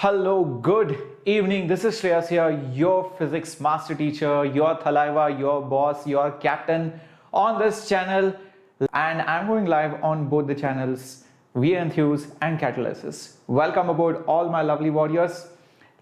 Hello, good evening. This is Shreyas here, your physics master teacher, your Thalaiva, your boss, your captain on this channel. And I'm going live on both the channels, VIT Enthuse and Catalysis. Welcome aboard all my lovely warriors.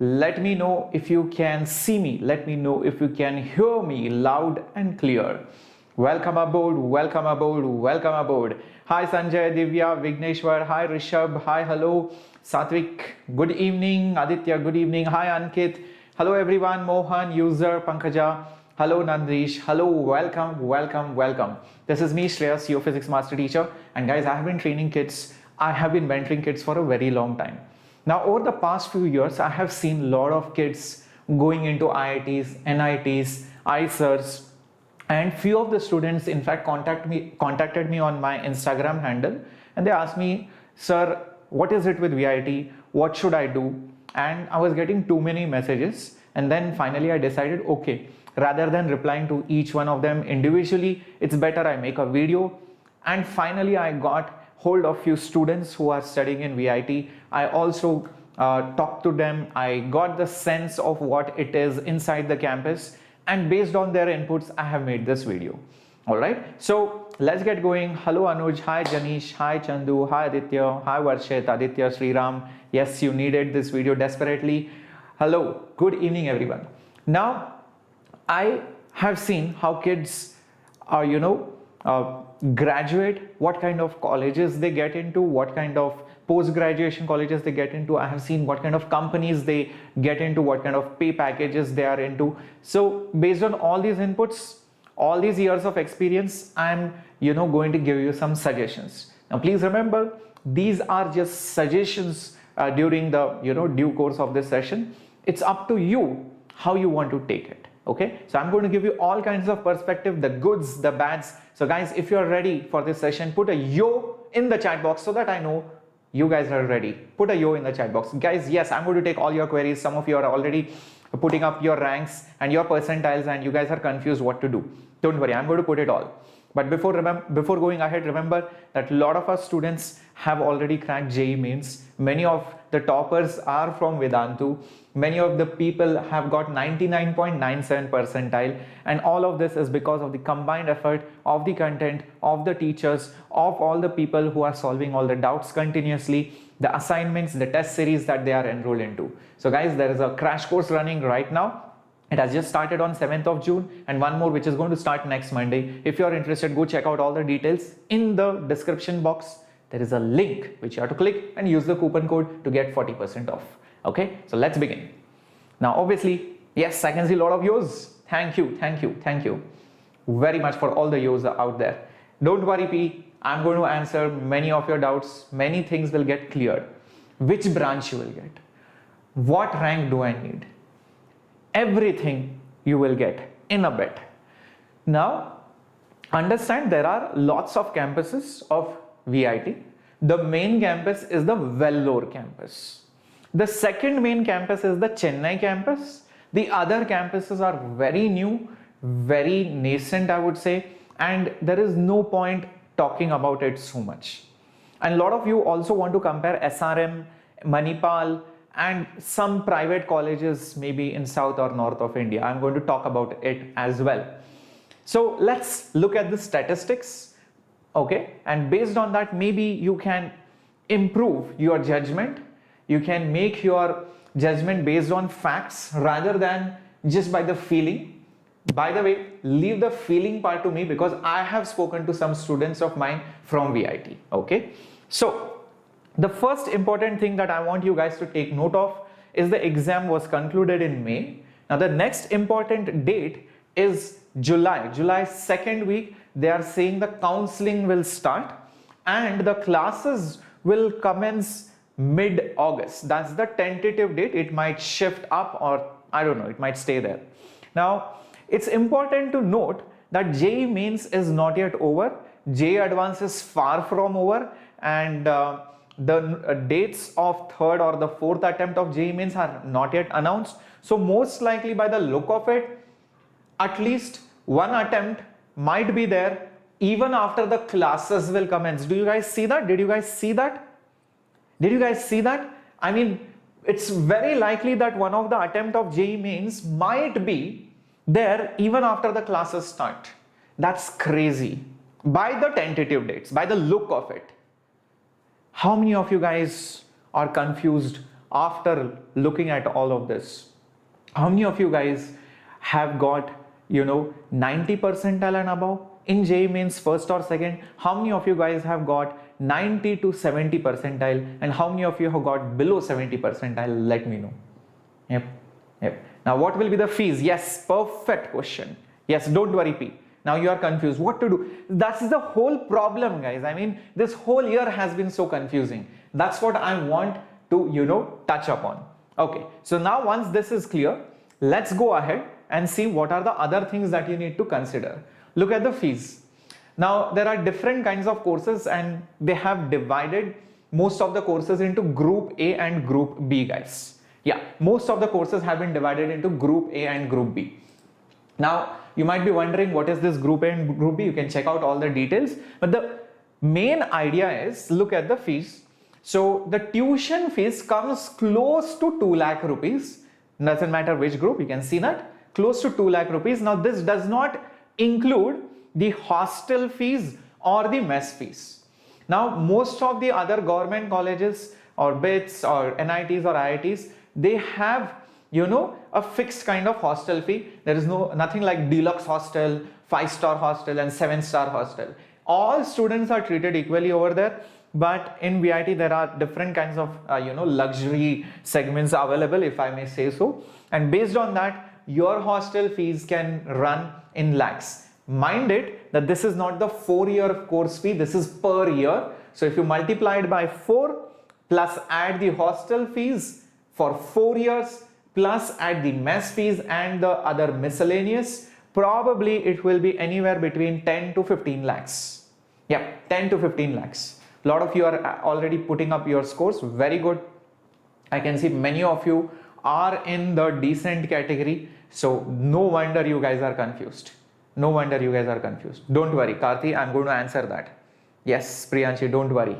Let me know if you can see me. Let me know if you can hear me loud and clear. Welcome aboard, welcome aboard, welcome aboard. Hi Sanjay, Divya, Vigneshwar, hi Rishabh, hi, hello. Satvik, good evening. Aditya, good evening. Hi Ankit. Hello everyone. Mohan, user, Pankaja. Hello Nandrish. Hello, welcome, welcome, welcome. This is me, Shreyas, your physics master teacher. And guys, I have been training kids. I have been mentoring kids for a very long time. Now, over the past few years, I have seen a lot of kids going into IITs, NITs, ICERs, and few of the students, in fact, contacted me on my Instagram handle, and they asked me, sir, what is it with VIT? What should I do? And I was getting too many messages. And then finally I decided, okay, rather than replying to each one of them individually, it's better I make a video. And finally I got hold of few students who are studying in VIT. I also talked to them. I got the sense of what it is inside the campus. And based on their inputs, I have made this video. All right, so let's get going. Hello Anuj, hi Janish, hi Chandu, hi Aditya, hi Varshit, Aditya, Sriram. Yes, you needed this video desperately. Hello, good evening everyone. Now, I have seen how kids are, graduate, what kind of colleges they get into, what kind of post-graduation colleges they get into. I have seen what kind of companies they get into, what kind of pay packages they are into. So based on all these inputs, all these years of experience, I'm going to give you some suggestions. Now please remember, these are just suggestions during the due course of this session. It's up to you how you want to take it. Okay, so I'm going to give you all kinds of perspective, the goods, the bads. So guys, if you're ready for this session, put a yo in the chat box so that I know you guys are ready. Put a yo in the chat box. Guys, yes, I'm going to take all your queries. Some of you are already putting up your ranks and your percentiles and you guys are confused what to do. Don't worry, I'm going to put it all. But before going ahead, remember that a lot of our students have already cracked JEE Mains. Many of the toppers are from Vedantu. Many of the people have got 99.97 percentile, and all of this is because of the combined effort of the content, of the teachers, of all the people who are solving all the doubts continuously, the assignments, the test series that they are enrolled into. So guys, there is a crash course running right now. It has just started on 7th of June and one more which is going to start next Monday. If you're interested, go check out all the details in the description box. There is a link which you have to click and use the coupon code to get 40% off. Okay, so let's begin. Now, obviously, yes, I can see a lot of yos. Thank you, thank you, thank you very much for all the yos out there. Don't worry, P. I'm going to answer many of your doubts. Many things will get cleared. Which branch you will get? What rank do I need? Everything you will get in a bit. Now, understand there are lots of campuses of VIT. The main campus is the Vellore campus. The second main campus is the Chennai campus. The other campuses are very new, very nascent, I would say, and there is no point talking about it so much. And a lot of you also want to compare SRM, Manipal, and some private colleges maybe in south or north of India. I'm going to talk about it as well. So let's look at the statistics, okay? And based on that, maybe you can improve your judgment. You can make your judgment based on facts rather than just by the feeling. By the way, leave the feeling part to me because I have spoken to some students of mine from VIT, okay? So the first important thing that I want you guys to take note of is the exam was concluded in May. Now the next important date is July 2nd week. They are saying the counseling will start and the classes will commence mid-August. That's the tentative date. It might shift up or I don't know, it might stay there. Now it's important to note that JEE Mains is not yet over. JEE Advanced is far from over, and the dates of third or the fourth attempt of JEE Mains are not yet announced. So most likely by the look of it, at least one attempt might be there even after the classes will commence. Do you guys see that? Did you guys see that? Did you guys see that? I mean, it's very likely that one of the attempt of JEE Mains might be there even after the classes start. That's crazy. By the tentative dates, by the look of it. How many of you guys are confused after looking at all of this? How many of you guys have got, 90 percentile and above in JEE Mains first or second? How many of you guys have got 90 to 70 percentile, and how many of you have got below 70 percentile? Let me know. Yep. Now what will be the fees? Yes, perfect question. Yes, don't worry, P. Now you are confused what to do. That's the whole problem, guys. I mean, this whole year has been so confusing. That's what I want to touch upon. Okay, so now once this is clear, let's go ahead and see what are the other things that you need to consider. Look at the fees. Now there are different kinds of courses, and they have divided most of the courses into group A and group B, guys. Yeah, most of the courses have been divided into group A and group B. Now you might be wondering, what is this group A and group B? You can check out all the details, but the main idea is, look at the fees. So the tuition fees comes close to 2 lakh rupees. Doesn't matter which group, you can see that close to 2 lakh rupees. Now this does not include the hostel fees or the mess fees. Now most of the other government colleges or BITs or NITs or IITs, they have a fixed kind of hostel fee. There is nothing like deluxe hostel, 5-star hostel and 7-star hostel. All students are treated equally over there, but in VIT there are different kinds of luxury segments available, if I may say so, and based on that your hostel fees can run in lakhs. Mind it that this is not the 4-year course fee, this is per year. So if you multiply it by 4 plus add the hostel fees for 4 years plus add the mess fees and the other miscellaneous, probably it will be anywhere between 10 to 15 lakhs. Yeah, 10 to 15 lakhs. A lot of you are already putting up your scores. Very good. I can see many of you are in the decent category. So no wonder you guys are confused. No wonder you guys are confused. Don't worry, Karthi, I'm going to answer that. Yes, Priyanshi, don't worry.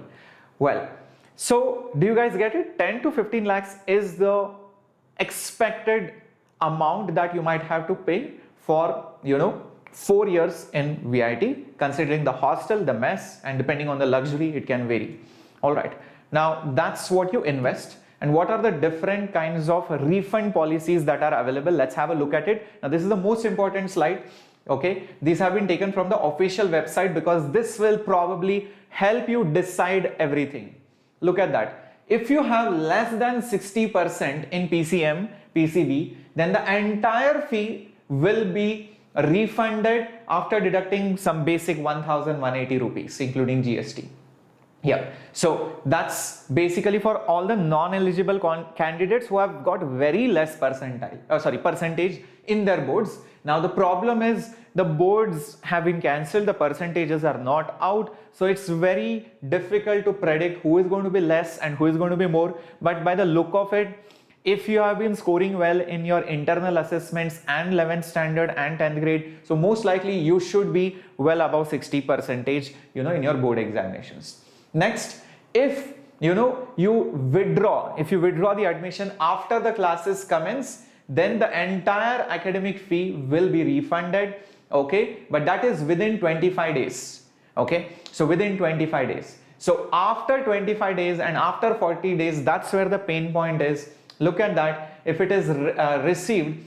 Well, so do you guys get it? 10 to 15 lakhs is the expected amount that you might have to pay for 4 years in VIT, considering the hostel, the mess, and depending on the luxury, it can vary. All right, now that's what you invest. And what are the different kinds of refund policies that are available? Let's have a look at it. Now this is the most important slide. Okay, these have been taken from the official website because this will probably help you decide everything. Look at that. If you have less than 60% in PCM, PCB, then the entire fee will be refunded after deducting some basic 1,180 rupees, including GST. Yeah, so that's basically for all the non-eligible candidates who have got very less percentage in their boards. Now the problem is the boards have been cancelled, the percentages are not out, so it's very difficult to predict who is going to be less and who is going to be more. But by the look of it, if you have been scoring well in your internal assessments and 11th standard and 10th grade, so most likely you should be well above 60% in your board examinations. Next, if you withdraw the admission after the classes commence, then the entire academic fee will be refunded. Okay, but that is within 25 days. Okay, so within 25 days. So after 25 days and after 40 days, that's where the pain point is. Look at that. If it is received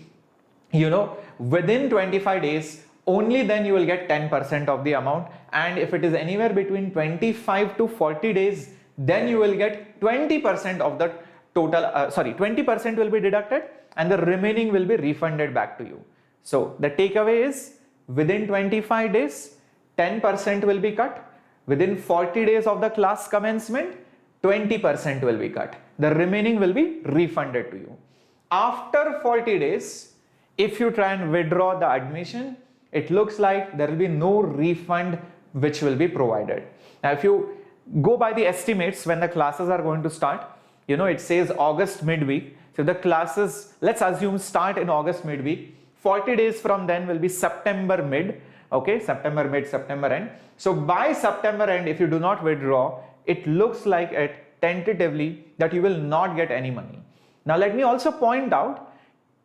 within 25 days, only then you will get 10% of the amount, and if it is anywhere between 25 to 40 days, then you will get 20% of the total, 20% will be deducted and the remaining will be refunded back to you. So the takeaway is, within 25 days, 10% will be cut. Within 40 days of the class commencement, 20% will be cut. The remaining will be refunded to you. After 40 days, if you try and withdraw the admission, it looks like there will be no refund which will be provided. Now, if you go by the estimates when the classes are going to start, it says August midweek. So the classes, let's assume, start in August midweek. 40 days from then will be September mid. Okay, September mid, September end. So by September end, if you do not withdraw, it looks like tentatively that you will not get any money. Now let me also point out,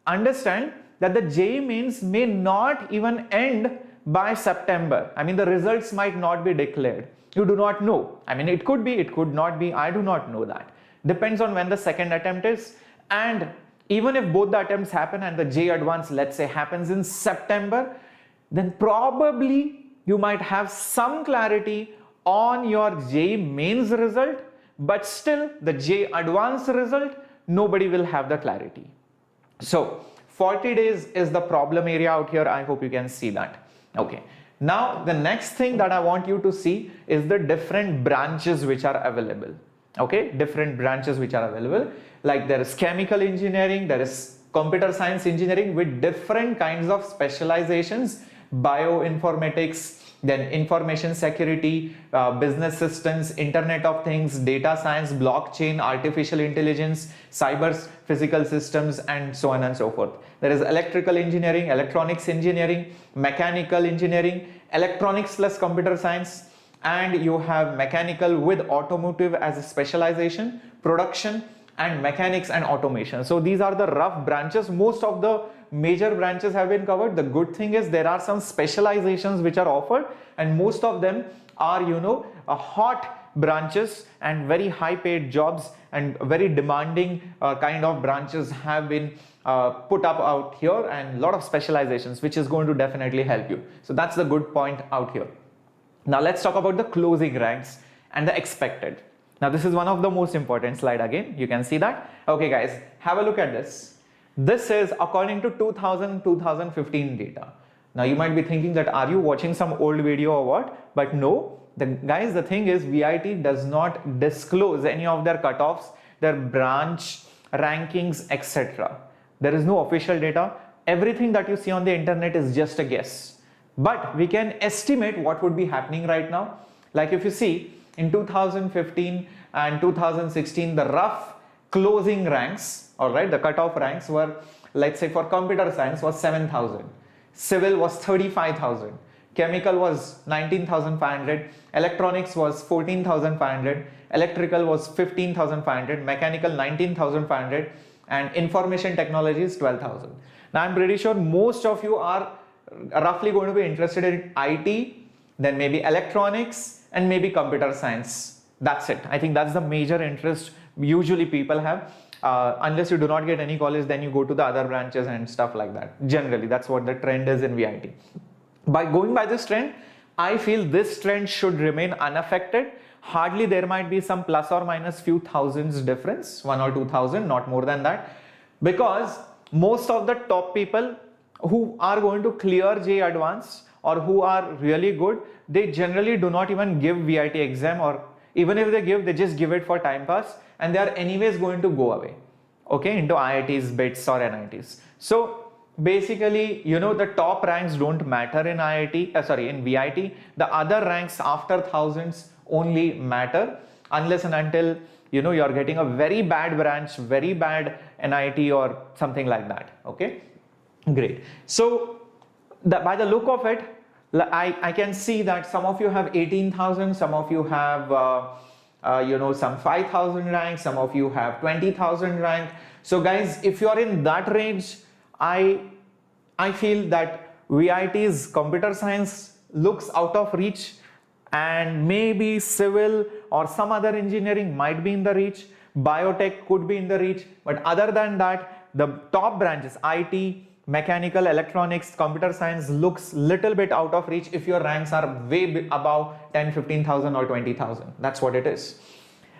understand that the JEE Mains may not even end by September. I mean, the results might not be declared. You do not know. I mean, it could be, it could not be. I do not know that. Depends on when the second attempt is. And even if both the attempts happen and the JEE Advanced, let's say, happens in September, then probably you might have some clarity on your JEE Mains result, but still the JEE Advanced result, nobody will have the clarity. So 40 days is the problem area out here. I hope you can see that. Okay. Now the next thing that I want you to see is the different branches which are available. Okay, different branches which are available. Like there is chemical engineering, there is computer science engineering with different kinds of specializations, bioinformatics, then information security, business systems, Internet of Things, data science, blockchain, artificial intelligence, cyber physical systems, and so on and so forth. There is electrical engineering, electronics engineering, mechanical engineering, electronics plus computer science, and you have mechanical with automotive as a specialization, production, and mechanics and automation. So these are the rough branches. Most of the major branches have been covered. The good thing is there are some specializations which are offered, and most of them are, you know, hot branches and very high paid jobs, and very demanding kind of branches have been put up out here, and a lot of specializations, which is going to definitely help you. So that's the good point out here. Now let's talk about the closing ranks and the expected. Now this is one of the most important slide again. You can see that. Okay guys, have a look at this. This is according to 2015 data. Now you might be thinking that are you watching some old video or what? But no, guys, the thing is VIT does not disclose any of their cutoffs, their branch rankings, etc. There is no official data. Everything that you see on the internet is just a guess. But we can estimate what would be happening right now. Like if you see in 2015 and 2016, the rough closing ranks, all right, the cutoff ranks were, let's say for computer science was 7,000, civil was 35,000, chemical was 19,500, electronics was 14,500, electrical was 15,500, mechanical 19,500, and information technology is 12,000. Now I'm pretty sure most of you are roughly going to be interested in IT, then maybe electronics, and maybe computer science. That's it. I think that's the major interest usually people have. Unless you do not get any college, then you go to the other branches and stuff like that. Generally, that's what the trend is in VIT. By going by this trend, I feel this trend should remain unaffected. Hardly there might be some plus or minus few thousands difference, 1 or 2,000, not more than that. Because most of the top people who are going to clear JEE Advanced or who are really good, they generally do not even give VIT exam, or even if they give, they just give it for time pass, and they are anyways going to go away, okay, into IITs, BITs or NITs. So basically, you know, the top ranks don't matter in in VIT. The other ranks after thousands only matter, unless and until, you know, you are getting a very bad branch, very bad NIT or something like that. Okay, great. So by the look of it, I can see that some of you have 18,000, some of you have you know, some 5,000 ranks, some of you have 20,000 rank. So guys, if you are in that range, I feel that VIT's computer science looks out of reach, and maybe civil or some other engineering might be in the reach, biotech could be in the reach, but other than that, the top branches, IT, mechanical, electronics, computer science looks little bit out of reach if your ranks are way above 10, 15,000 or 20,000. That's what it is.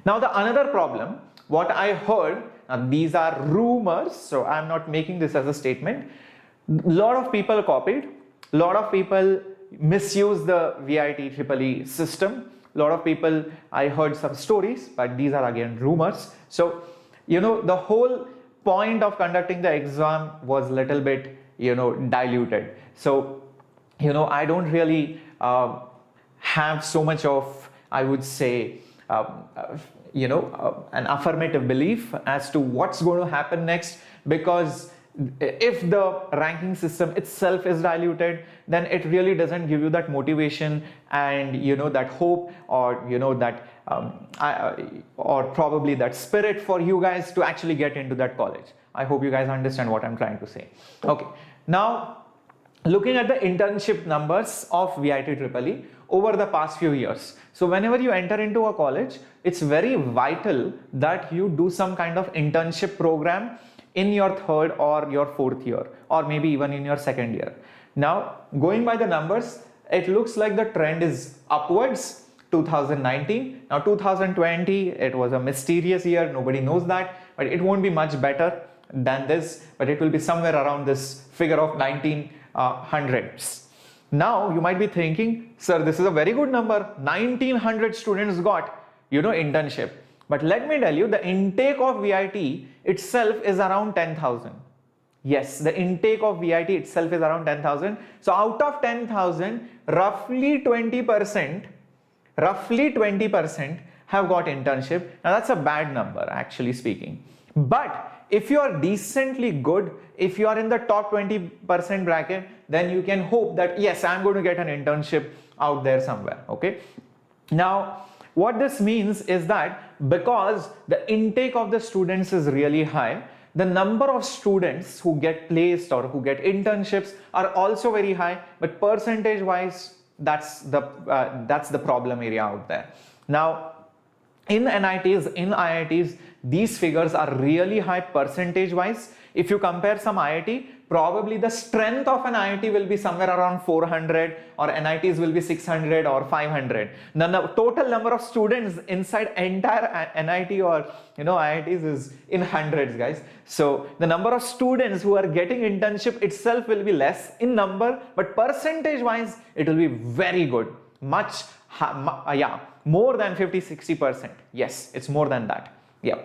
Now the another problem, what I heard, now these are rumors, so I'm not making this as a statement. Lot of people copied, lot of people misuse the VIT EEE system. A lot of people, I heard some stories, but these are again rumors. So, you know, the whole point of conducting the exam was little bit, you know, diluted. So, you know, I don't really have so much of, I would say, you know, an affirmative belief as to what's going to happen next, because if the ranking system itself is diluted, then it really doesn't give you that motivation and that hope, or that or probably that spirit for you guys to actually get into that college. I hope you guys understand what I'm trying to say. Okay, now looking at the internship numbers of VIT EEE over the past few years. So whenever you enter into a college, it's very vital that you do some kind of internship program in your third or your fourth year, or maybe even in your second year. Now, going by the numbers, it looks like the trend is upwards. 2019, now 2020, it was a mysterious year, nobody knows that, but it won't be much better than this, but it will be somewhere around this figure of 1900s. Now you might be thinking, sir, this is a very good number, 1900 students got internship. But let me tell you, the intake of VIT itself is around 10,000. Yes, the intake of VIT itself is around 10,000. So out of 10,000, roughly 20% have got internship. Now that's a bad number, actually speaking. But if you are decently good, if you are in the top 20% bracket, then you can hope that yes, I'm going to get an internship out there somewhere. Okay. Now, what this means is that because the intake of the students is really high, the number of students who get placed or who get internships are also very high, but percentage wise, that's the problem area out there. Now, in NITs, in IITs, these figures are really high percentage wise. If you compare some IIT, probably the strength of an IIT will be somewhere around 400, or NITs will be 600 or 500. The total number of students inside entire NIT or IITs is in hundreds, guys. So the number of students who are getting internship itself will be less in number, but percentage wise it will be very good, much more than 50-60%. Yes, it's more than that. Yeah.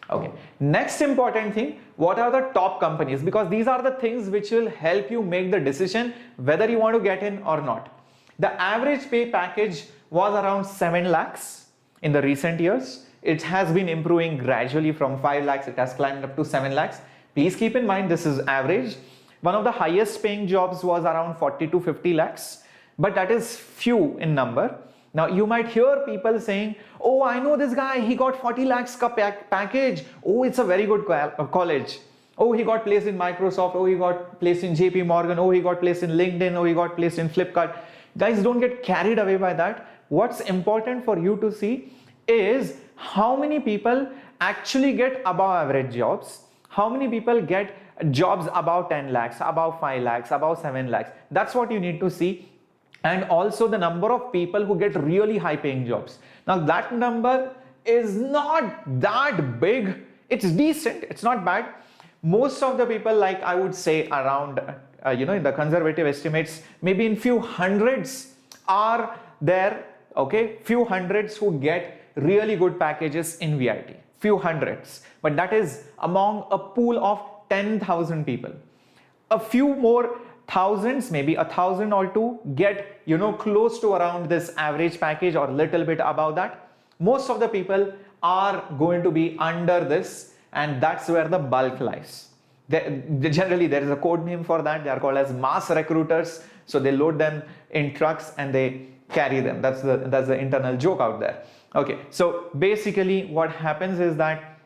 Okay. Next important thing, what are the top companies? Because these are the things which will help you make the decision whether you want to get in or not. The average pay package was around 7 lakhs in the recent years. It has been improving gradually from 5 lakhs. It has climbed up to 7 lakhs. Please keep in mind this is average. One of the highest paying jobs was around 40 to 50 lakhs, but that is few in number. Now you might hear people saying, oh, I know this guy, he got 40 lakhs package. Oh, it's a very good college. Oh, he got placed in Microsoft. Oh, he got placed in JP Morgan. Oh, he got placed in LinkedIn. Oh, he got placed in Flipkart. Guys, don't get carried away by that. What's important for you to see is how many people actually get above average jobs. How many people get jobs above 10 lakhs, above 5 lakhs, above 7 lakhs. That's what you need to see. And also the number of people who get really high paying jobs. Now that number is not that big. It's decent. It's not bad. Most of the people, like I would say around, in the conservative estimates, maybe in few hundreds are there. Okay. Few hundreds who get really good packages in VIT. Few hundreds. But that is among a pool of 10,000 people. A few more thousands, maybe 1,000 or 2 get close to around this average package or little bit above that. Most of the people are going to be under this, and that's where the bulk lies. Generally there is a code name for that. They are called as mass recruiters. So they load them in trucks and they carry them. That's the internal joke out there. Okay, so basically what happens is that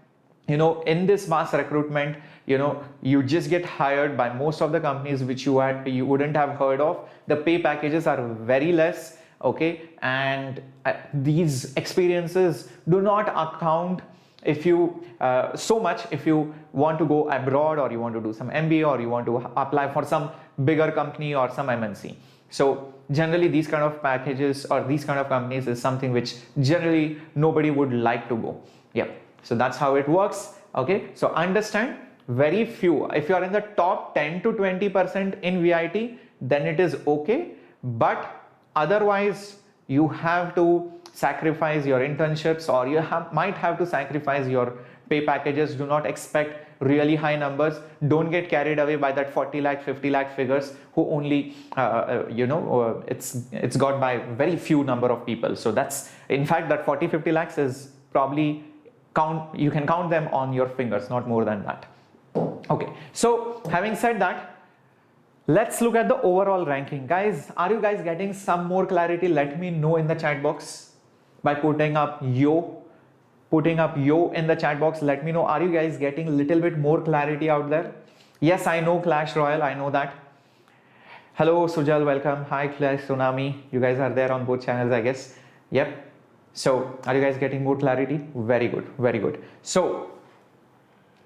in this mass recruitment, you just get hired by most of the companies which you wouldn't have heard of. The pay packages are very less, okay, and these experiences do not account if you so much if you want to go abroad, or you want to do some MBA, or you want to apply for some bigger company or some MNC. So generally these kind of packages or these kind of companies is something which generally nobody would like to go. Yeah. So that's how it works. Okay. So understand, very few. If you are in the top 10 to 20% in VIT, then it is okay. But otherwise, you have to sacrifice your internships, or you might have to sacrifice your pay packages. Do not expect really high numbers. Don't get carried away by that 40 lakh, 50 lakh figures who only, it's got by very few number of people. So that's, in fact, that 40, 50 lakhs is probably you can count them on your fingers, not more than that. Okay, So having said that, let's look at the overall ranking. Guys, are you guys getting some more clarity? Let me know in the chat box by putting up yo in the chat box. Let me know, are you guys getting a little bit more clarity out there? Yes, I know Clash Royale, I know that. Hello Sujal, welcome. Hi Clash Tsunami, you guys are there on both channels, I guess. Yep. So are you guys getting more clarity? Very good, very good. So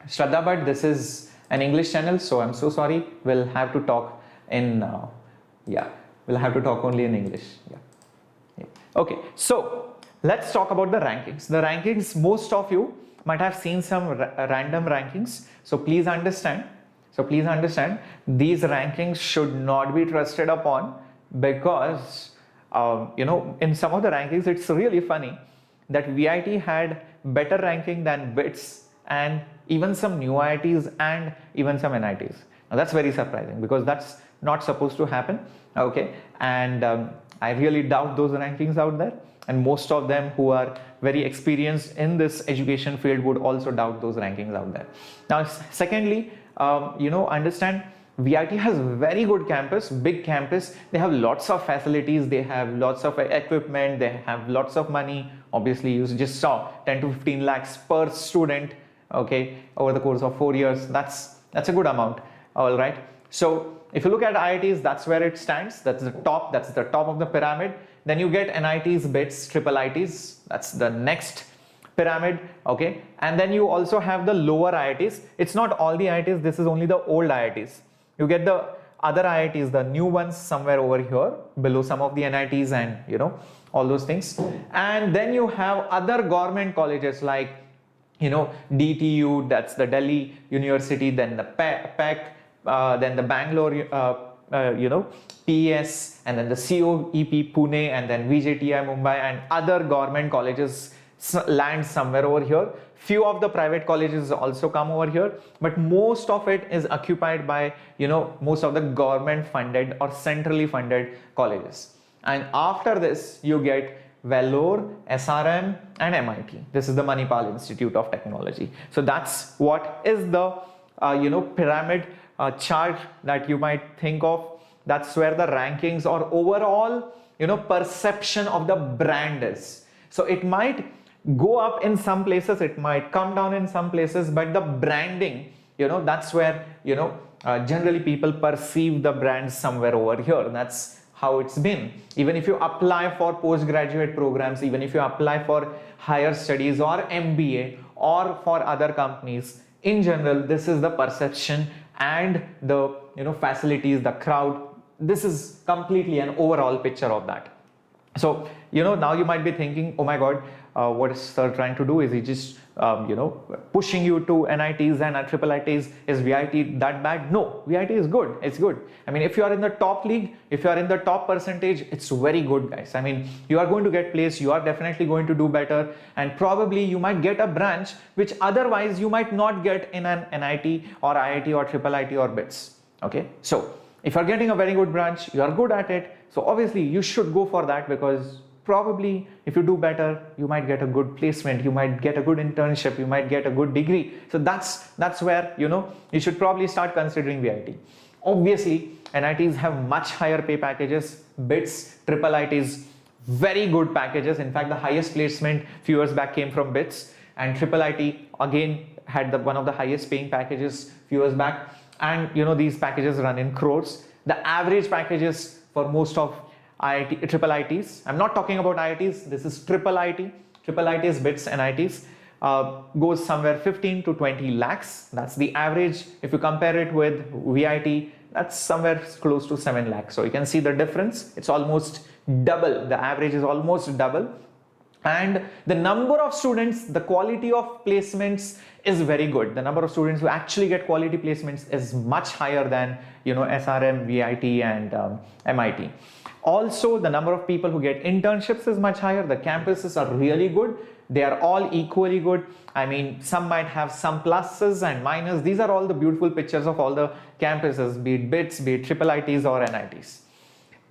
Shraddha, but this is an English channel, so I'm so sorry. We'll have to talk in we'll have to talk only in English. Yeah. Okay, so let's talk about the rankings. The rankings, most of you might have seen some random rankings. So please understand, these rankings should not be trusted upon, because in some of the rankings it's really funny that VIT had better ranking than VITs and even some new IITs and even some NITs. Now that's very surprising, because that's not supposed to happen. Okay, and I really doubt those rankings out there, and most of them who are very experienced in this education field would also doubt those rankings out there. Now secondly, understand VIT has very good campus, big campus. They have lots of facilities, they have lots of equipment, they have lots of money. Obviously you just saw 10 to 15 lakhs per student, okay, over the course of 4 years. That's a good amount. All right, so if you look at IITs, that's where it stands. That's the top of the pyramid. Then you get NITs, BITs, triple ITs. That's the next pyramid. Okay, and then you also have the lower IITs. It's not all the IITs, this is only the old IITs. You get the other IITs, the new ones, somewhere over here below some of the NITs and all those things. And then you have other government colleges like DTU, that's the Delhi University, then the PEC, then the Bangalore PES, and then the COEP Pune, and then VJTI Mumbai, and other government colleges land somewhere over here. Few of the private colleges also come over here, but most of it is occupied by most of the government funded or centrally funded colleges. And after this you get Vellore, SRM and MIT. This is the Manipal Institute of Technology. So that's what is the pyramid chart that you might think of. That's where the rankings or overall perception of the brand is. So it might go up in some places, it might come down in some places, but the branding, that's where generally people perceive the brand somewhere over here. That's how it's been. Even if you apply for postgraduate programs, even if you apply for higher studies or MBA or for other companies, in general, this is the perception and the facilities, the crowd. This is completely an overall picture of that. So now you might be thinking, oh my god, what is sir trying to do? Is he just pushing you to NITs and triple ITs? Is VIT that bad? No, VIT is good. It's good. I mean, if you are in the top league, if you are in the top percentage, it's very good, guys. I mean, you are going to get placed, you are definitely going to do better, and probably you might get a branch which otherwise you might not get in an NIT or IIT or triple IT or BITS. Okay, so if you are getting a very good branch, you are good at it, so obviously you should go for that, because probably if you do better, you might get a good placement, you might get a good internship, you might get a good degree. So that's where you should probably start considering VIT. Obviously NITs have much higher pay packages, BITS, triple ITs, very good packages. In fact, the highest placement few years back came from BITS, and triple IT again had one of the highest paying packages few years back. And these packages run in crores. The average packages for most of triple ITs, I'm not talking about IITs, this is triple ITs, BITS and ITs, goes somewhere 15 to 20 lakhs. That's the average. If you compare it with VIT, that's somewhere close to 7 lakhs. So you can see the difference. It's almost double. The average is almost double. And the number of students, the quality of placements is very good. The number of students who actually get quality placements is much higher than SRM, VIT and MIT. Also, the number of people who get internships is much higher. The campuses are really good. They are all equally good. I mean, some might have some pluses and minuses. These are all the beautiful pictures of all the campuses, be it BITS, be it triple ITs or NITs.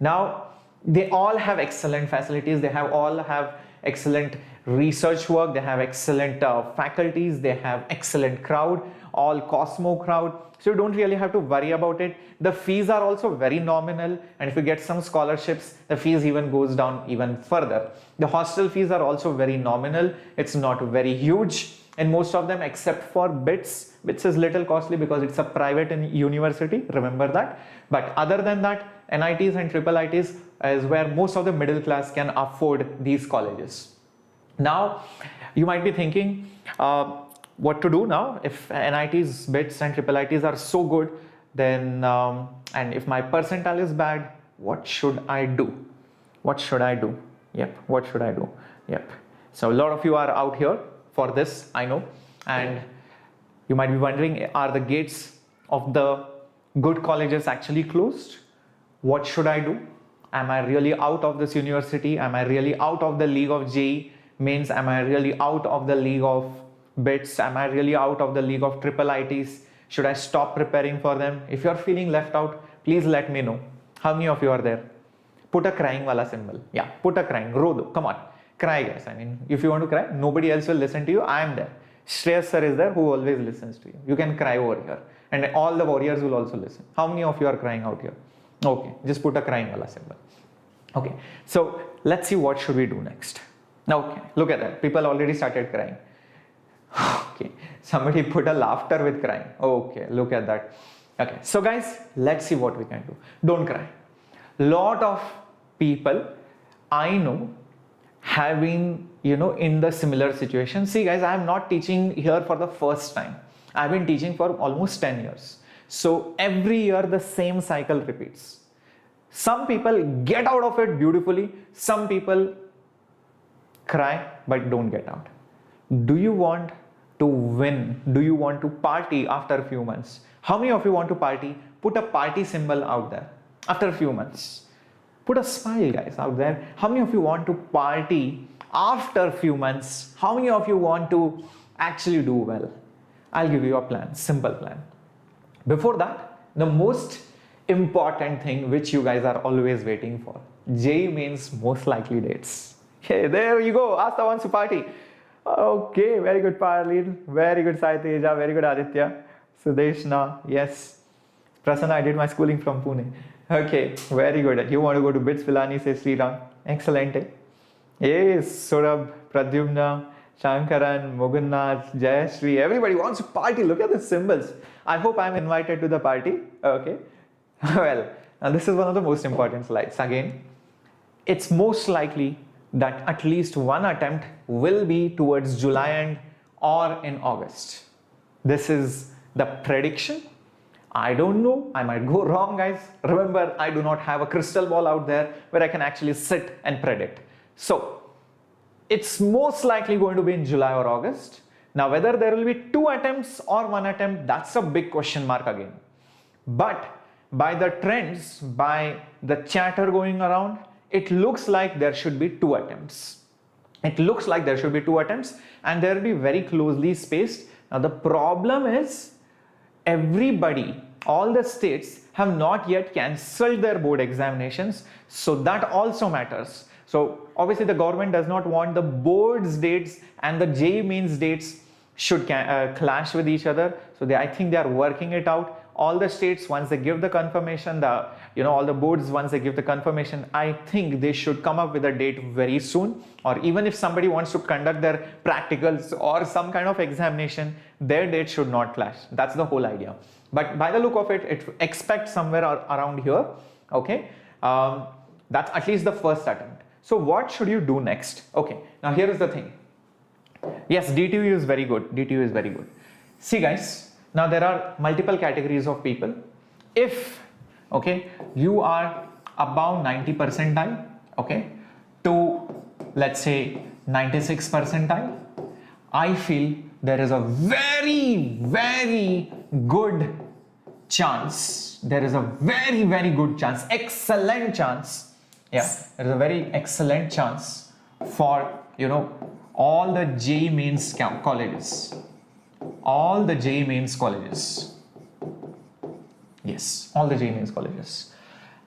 Now, they all have excellent facilities. They all have excellent research work. They have excellent faculties. They have excellent crowd. all Cosmo crowd. So you don't really have to worry about it. The fees are also very nominal, and if you get some scholarships, the fees even goes down even further. The hostel fees are also very nominal. It's not very huge in most of them except for BITS. BITS is little costly because it's a private university, remember that. But other than that, NITs and triple ITs is where most of the middle class can afford these colleges. Now, you might be thinking, what to do now if NITs, BITS and triple ITs are so good, then and if my percentile is bad, what should I do? What should I do? Yep, what should I do? Yep. So a lot of you are out here for this, I know, and you might be wondering, are the gates of the good colleges actually closed? What should I do? Am I really out of this university? Am I really out of the league of JEE Mains? Am I really out of the league of BITS? Am I really out of the league of triple ITs? Should I stop preparing for them? If you're feeling left out, please let me know. How many of you are there? Put a crying wala symbol. Yeah, put a crying. Rodo, come on. Cry, guys. I mean, if you want to cry, nobody else will listen to you. I am there. Shreyas sir is there who always listens to you. You can cry over here. And all the warriors will also listen. How many of you are crying out here? Okay, just put a crying wala symbol. Okay, so let's see what should we do next. Okay, look at that. People already started crying. Okay, somebody put a laughter with crying. Okay, look at that. Okay, so guys, let's see what we can do. Don't cry. Lot of people I know have been, in the similar situation. See guys, I am not teaching here for the first time. I've been teaching for almost 10 years. So every year the same cycle repeats. Some people get out of it beautifully. Some people cry but don't get out. Do you want to win? Do you want to party after a few months? How many of you want to party? Put a party symbol out there after a few months. Put a smile, guys, out there. How many of you want to party after a few months? How many of you want to actually do well? I'll give you a plan, simple plan. Before that, the most important thing which you guys are always waiting for, JEE Mains most likely dates. Okay, there you go. Asta wants to party. Okay, very good Parlin, very good Sai Teja, very good Aditya, Sudeshna, yes. Prasanna, I did my schooling from Pune. Okay, very good. You want to go to BITS Pilani, says Sriram. Excellent. Yes, Surabh, Pradyumna, Shankaran, Mugunnath, Jayashri, everybody wants to party. Look at the symbols. I hope I'm invited to the party. Okay. Well, now this is one of the most important slides. Again, it's most likely that at least one attempt will be towards July end or in August. This is the prediction. I don't know, I might go wrong, guys. Remember, I do not have a crystal ball out there where I can actually sit and predict. So it's most likely going to be in July or August. Now whether there will be 2 attempts or 1 attempt, that's a big question mark again. But by the trends, by the chatter going around, it looks like there should be 2 attempts. It looks like there should be 2 attempts and they will be very closely spaced. Now the problem is everybody, all the states have not yet cancelled their board examinations. So that also matters. So obviously the government does not want the board's dates and the JEE Mains dates should clash with each other. So I think they are working it out. All the states, once they give the confirmation, all the boards, once they give the confirmation, I think they should come up with a date very soon. Or even if somebody wants to conduct their practicals or some kind of examination, their date should not clash. That's the whole idea. But by the look of it, expect somewhere around here. Okay, that's at least the first attempt. So what should you do next? Okay, now here is the thing. Yes, DTU is very good. DTU is very good. See guys. Now there are multiple categories of people. If you are above 90 percentile, to let's say 96 percentile, I feel there is a very, very good chance. There is a very, very good chance, excellent chance. Yeah, there is a very excellent chance for all the JEE Mains colleges. All the JEE Mains colleges. Yes, all the JEE Mains colleges.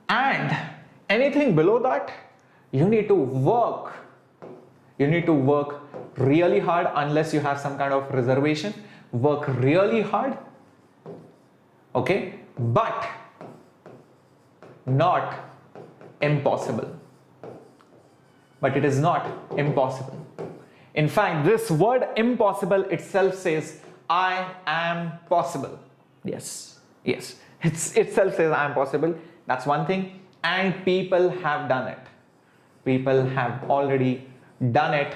And anything below that, you need to work. You need to work really hard unless you have some kind of reservation. work really hard, okay, but not impossible. But it is not impossible. In fact, this word impossible itself says, I am possible. Yes, yes, it itself says I am possible. That's one thing. And people have done it. People have already done it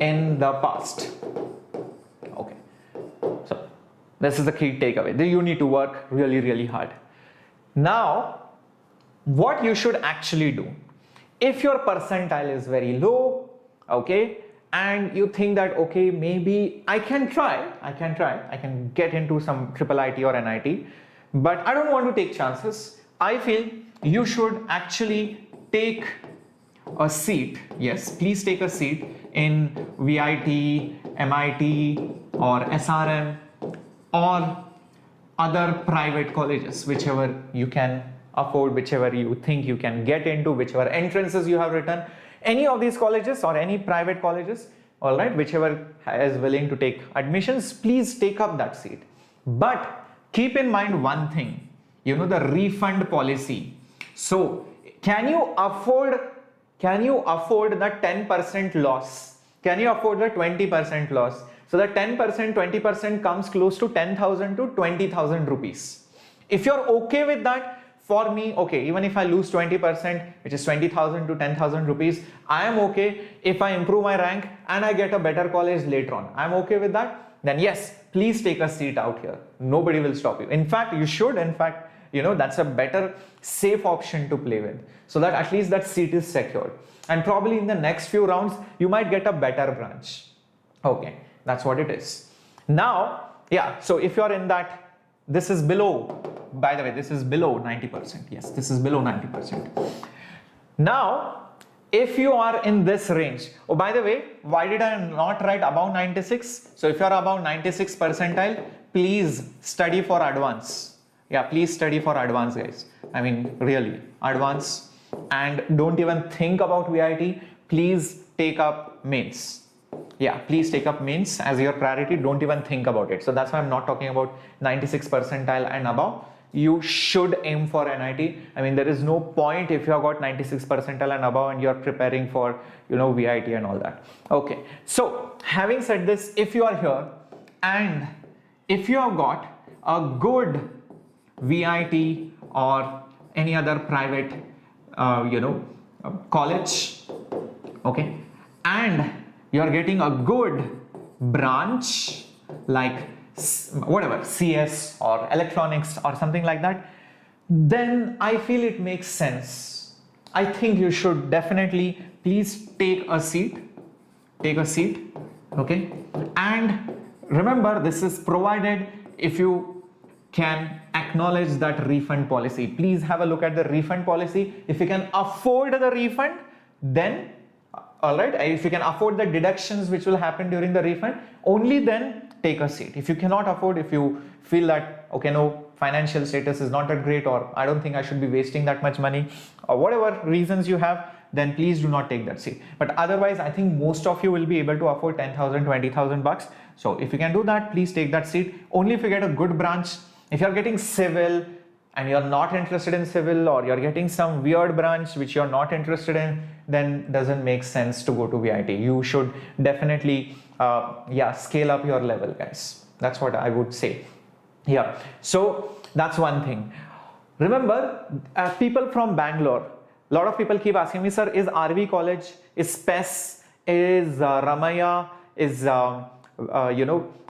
in the past. Okay, so this is the key takeaway. You need to work really, really hard. Now, what you should actually do, if your percentile is very low, okay, and you think that, okay, maybe I can get into some triple IT or NIT, but I don't want to take chances. I feel you should actually take a seat. Yes, please take a seat in VIT, MIT or SRM or other private colleges, whichever you can afford, whichever you think you can get into, whichever entrances you have written, any of these colleges or any private colleges, all right, whichever is willing to take admissions, please take up that seat. But keep in mind one thing, the refund policy. So can you afford the 10% loss? Can you afford the 20% loss? So the 10%, 20% comes close to 10,000 to 20,000 rupees. If you're okay with that, for me, okay, even if I lose 20%, which is 20,000 to 10,000 rupees, I am okay if I improve my rank and I get a better college later on. I'm okay with that. Then yes, please take a seat out here. Nobody will stop you. In fact, you should. In fact, that's a better safe option to play with, so that at least that seat is secured. And probably in the next few rounds, you might get a better branch. Okay, that's what it is. Now, yeah, so if you're in that, this is below, by the way, this is below 90%. Yes, this is below 90%. Now, if you are in this range, oh, by the way, why did I not write above 96? So if you're above 96 percentile, please study for advance. Yeah, please study for advance, guys. I mean, really, advance. And don't even think about VIT. Please take up mains. Yeah, please take up mains as your priority. Don't even think about it. So that's why I'm not talking about 96 percentile and above. You should aim for NIT. I mean, there is no point if you have got 96 percentile and above and you're preparing for, VIT and all that. Okay. So having said this, if you are here and if you have got a good VIT or any other private, college, okay, and you're getting a good branch like whatever, CS or electronics or something like that, then I feel it makes sense. I think you should definitely please take a seat, okay, and remember, this is provided if you can acknowledge that refund policy. Please have a look at the refund policy. If you can afford the refund, then all right, if you can afford the deductions which will happen during the refund, only then take a seat. If you cannot afford, if you feel that, okay, no, financial status is not that great, or I don't think I should be wasting that much money, or whatever reasons you have, then please do not take that seat. But otherwise, I think most of you will be able to afford 10,000, 20,000 bucks. So if you can do that, please take that seat. Only if you get a good branch. If you're getting civil and you're not interested in civil, or you're getting some weird branch which you're not interested in, then doesn't make sense to go to VIT. You should definitely scale up your level, guys. That's what I would say. Yeah, so that's one thing. Remember, people from Bangalore, a lot of people keep asking me, sir, is RV College, is PES, is Ramaya, is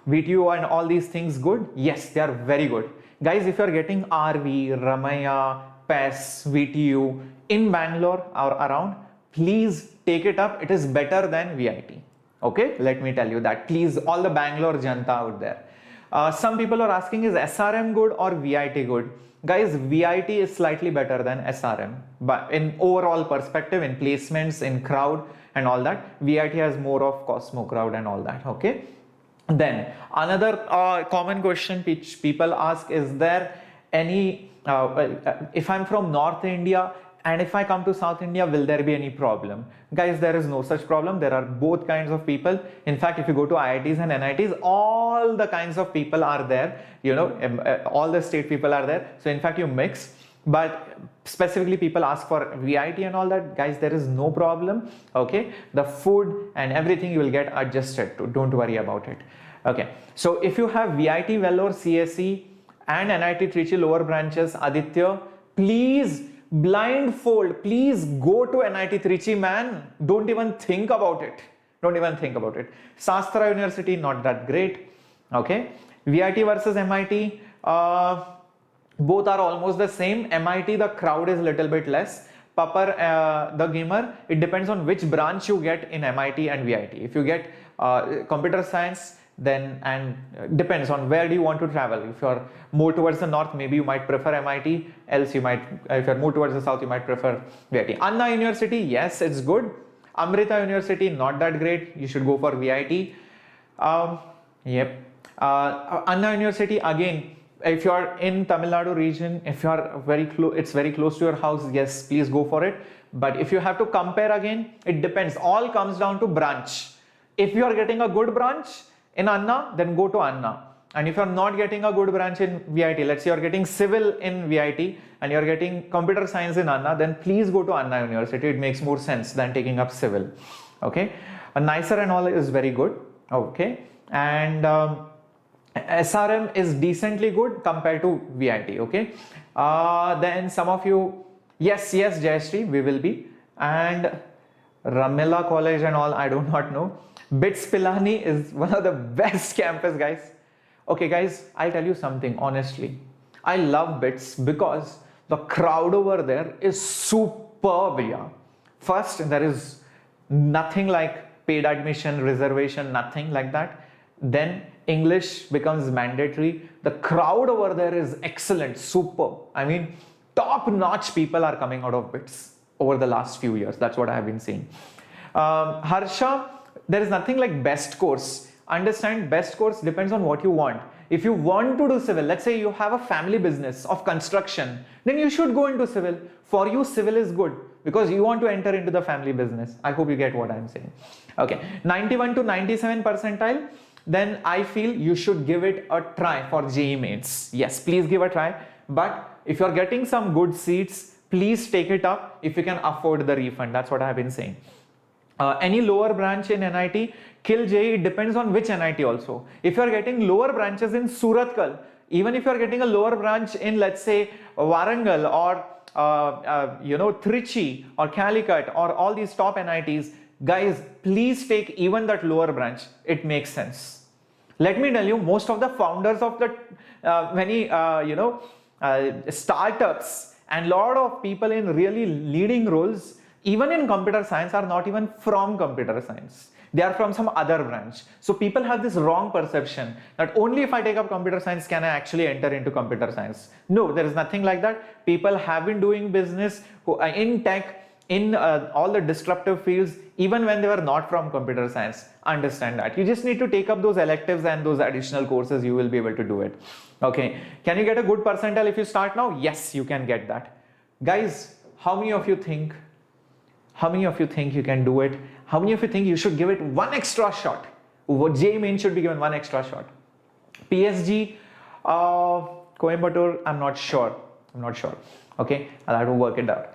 VTU and all these things good? Yes, they are very good. Guys, if you are getting RV, Ramaya, PES, VTU in Bangalore or around, please take it up. It is better than VIT. Okay, let me tell you that. Please, all the Bangalore Janta out there. Some people are asking, is SRM good or VIT good? Guys, VIT is slightly better than SRM, but in overall perspective, in placements, in crowd and all that, VIT has more of Cosmo crowd and all that. Okay. Then another common question which people ask, is there any, if I'm from North India And if I come to South India, will there be any problem? Guys, there is no such problem. There are both kinds of people. In fact, if you go to IITs and NITs, all the kinds of people are there, all the state people are there. So in fact, you mix. But specifically people ask for VIT and all that, guys, there is no problem. Okay, the food and everything you will get adjusted to, don't worry about it. Okay, so if you have VIT Vellore CSE and NIT Trichy lower branches, Aditya, please blindfold, please go to NIT Trichy, man. Don't even think about it. Don't even think about it. Sastra University, not that great. Okay, VIT versus MIT, both are almost the same. MIT, the crowd is little bit less. Papar, the gamer, it depends on which branch you get in MIT and VIT. If you get computer science, then depends on where do you want to travel. If you're more towards the north, maybe you might prefer MIT, else you might, if you're more towards the south, you might prefer VIT. Anna University, yes, it's good. Amrita University, not that great, you should go for VIT. Yep. Anna University, again, if you're in Tamil Nadu region, if you're very close, it's very close to your house, yes, please go for it. But if you have to compare again, it depends. All comes down to branch. If you are getting a good branch in Anna, then go to Anna. And if you're not getting a good branch in VIT, let's say you're getting civil in VIT and you're getting computer science in Anna, then please go to Anna University. It makes more sense than taking up civil. Okay, a nicer and all is very good. Okay, and SRM is decently good compared to VIT. Okay, then some of you, yes, Jayashree, we will be, and Ramela College and all, I do not know. BITS Pilani is one of the best campus, guys. Okay, guys, I'll tell you something honestly. I love BITS because the crowd over there is superb. Yeah. First, there is nothing like paid admission, reservation, nothing like that. Then English becomes mandatory. The crowd over there is excellent, superb. I mean, top-notch people are coming out of BITS over the last few years. That's what I have been seeing. Harsha, there is nothing like best course. Understand, best course depends on what you want. If you want to do civil, let's say you have a family business of construction, then you should go into civil. For you, civil is good because you want to enter into the family business. I hope you get what I'm saying. Okay, 91 to 97 percentile, then I feel you should give it a try for JEE Mains. Yes, please give a try. But if you're getting some good seats, please take it up if you can afford the refund. That's what I have been saying. Any lower branch in NIT, kill JEE, it depends on which NIT also. If you are getting lower branches in Surathkal, even if you are getting a lower branch in, let's say, Warangal or Trichy or Calicut or all these top NITs, guys, please take even that lower branch. It makes sense. Let me tell you, most of the founders of the many startups and lot of people in really leading roles, even in computer science, are not even from computer science. They are from some other branch. So people have this wrong perception that only if I take up computer science can I actually enter into computer science. No, there is nothing like that. People have been doing business in tech, in all the disruptive fields, even when they were not from computer science. Understand that. You just need to take up those electives and those additional courses, you will be able to do it. Okay, can you get a good percentile if you start now? Yes, you can get that. Guys, how many of you think you can do it? How many of you think you should give it one extra shot? JEE Main should be given one extra shot. PSG, Coimbatore, I'm not sure. Okay, I'll have to work it out.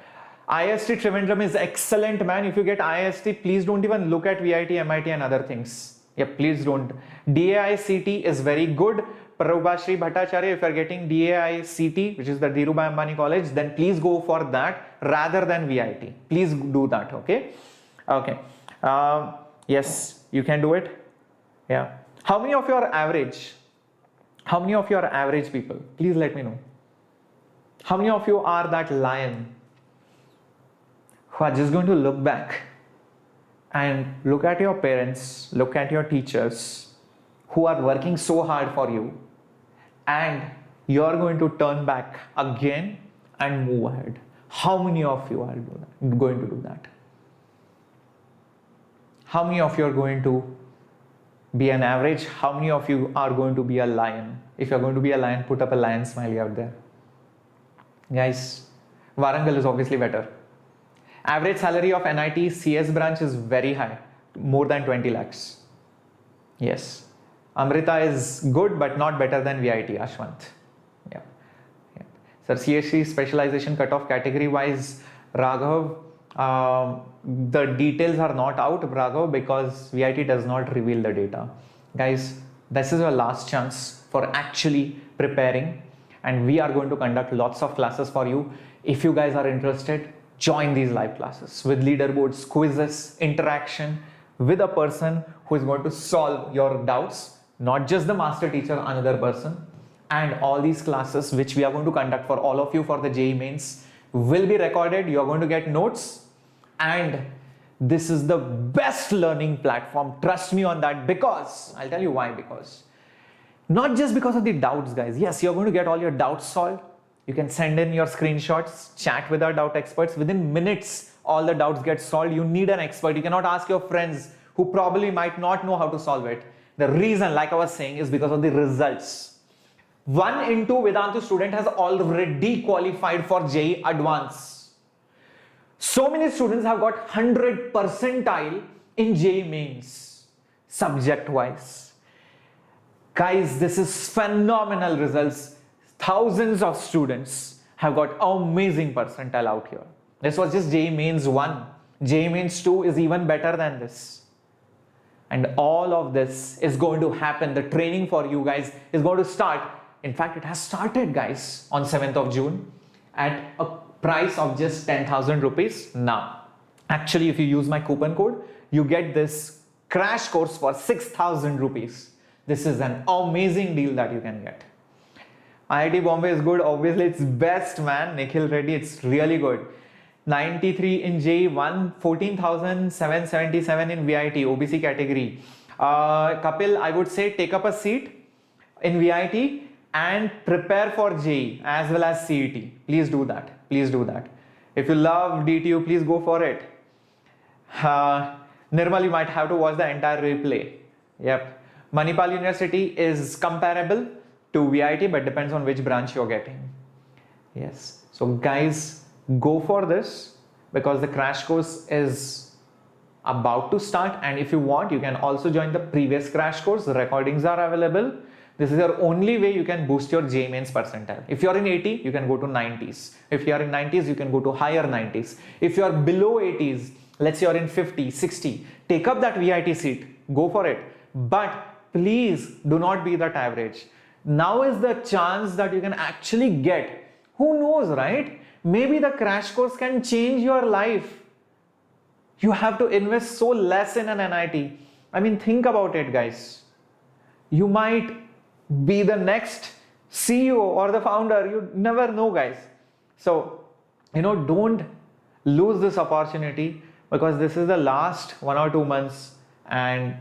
IST Trivandrum is excellent, man. If you get IST, please don't even look at VIT, MIT and other things. Yeah, please don't. DAI CT is very good. Prabhashri Bhattacharya, if you are getting DAI CT, which is the Dhirubhai Ambani College, then please go for that rather than VIT. Please do that, okay? Okay. Yes, you can do it. Yeah. How many of you are average? How many of you are average people? Please let me know. How many of you are that lion who are just going to look back and look at your parents, look at your teachers who are working so hard for you, and you're going to turn back again and move ahead? How many of you are going to do that? How many of you are going to be an average? How many of you are going to be a lion? If you're going to be a lion, put up a lion smiley out there. Guys, Warangal is obviously better. Average salary of NIT CS branch is very high, more than 20 lakhs. Yes. Amrita is good but not better than VIT, Ashwant. Yeah. Yeah. Sir, CSC specialization cutoff category wise, Raghav, the details are not out, Raghav, because VIT does not reveal the data. Guys, this is your last chance for actually preparing, and we are going to conduct lots of classes for you. If you guys are interested, join these live classes with leaderboards, quizzes, interaction with a person who is going to solve your doubts, not just the master teacher, another person. And all these classes which we are going to conduct for all of you for the JEE Mains will be recorded. You are going to get notes, and this is the best learning platform. Trust me on that, because I'll tell you why. Because not just because of the doubts, guys. Yes, you're going to get all your doubts solved. You can send in your screenshots, chat with our doubt experts. Within minutes, all the doubts get solved. You need an expert. You cannot ask your friends who probably might not know how to solve it. The reason, like I was saying, is because of the results. 1 in 2 Vedantu student has already qualified for JEE Advance. So many students have got 100 percentile in JEE Mains, subject-wise. Guys, this is phenomenal results. Thousands of students have got amazing percentile out here. This was just JEE Mains 1. JEE Mains 2 is even better than this. And all of this is going to happen. The training for you guys is going to start. In fact, it has started, guys, on 7th of June at a price of just 10,000 rupees. Now, actually, if you use my coupon code, you get this crash course for 6,000 rupees. This is an amazing deal that you can get. IIT Bombay is good. Obviously, it's best, man. Nikhil Reddy, it's really good. 93 in JEE 1, 14,777 in VIT, OBC category. Kapil, I would say take up a seat in VIT and prepare for JEE as well as CET. Please do that. Please do that. If you love DTU, please go for it. Nirmal, you might have to watch the entire replay. Yep. Manipal University is comparable to VIT, but depends on which branch you're getting. Yes. So guys, go for this, because the crash course is about to start, and if you want, you can also join the previous crash course. The recordings are available. This is your only way you can boost your JEE Mains percentile. If you're in 80, you can go to 90s. If you're in 90s, you can go to higher 90s. If you're below 80s, let's say you're in 50, 60, take up that VIT seat, go for it. But please do not be that average. Now is the chance that you can actually get. Who knows, right? Maybe the crash course can change your life. You have to invest so less in an NIT. I mean, think about it, guys. You might be the next CEO or the founder. You never know, guys. So, don't lose this opportunity, because this is the last 1 or 2 months, and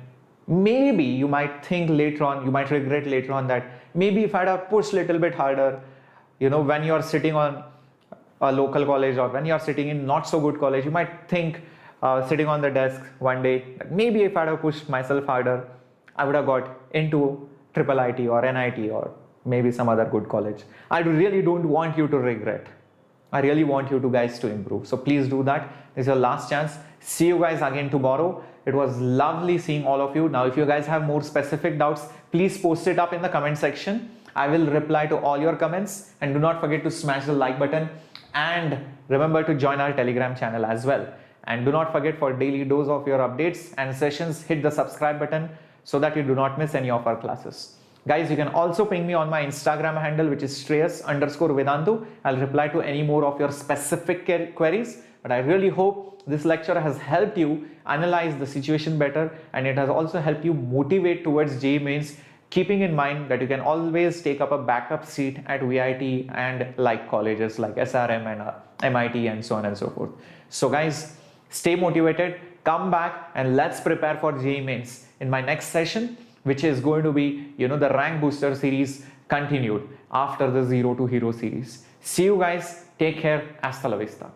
maybe you might think later on, you might regret later on that maybe if I had pushed a little bit harder, when you're sitting on a local college or when you're sitting in not so good college, you might think sitting on the desk one day that maybe if I had pushed myself harder, I would have got into triple IT or NIT or maybe some other good college. I really don't want you to regret. I really want you guys to improve. So please do that. This is your last chance. See you guys again tomorrow. It was lovely seeing all of you. Now, if you guys have more specific doubts, please post it up in the comment section. I will reply to all your comments, and do not forget to smash the like button, and remember to join our Telegram channel as well. And do not forget, for daily dose of your updates and sessions, hit the subscribe button so that you do not miss any of our classes. Guys, you can also ping me on my Instagram handle, which is Shreyas_Vedantu. I'll reply to any more of your specific queries. But I really hope this lecture has helped you analyze the situation better, and it has also helped you motivate towards JEE Mains, keeping in mind that you can always take up a backup seat at VIT and like colleges like SRM and MIT and so on and so forth. So guys, stay motivated, come back, and let's prepare for JEE Mains in my next session, which is going to be, the rank booster series continued after the Zero to Hero series. See you guys. Take care. Hasta la vista.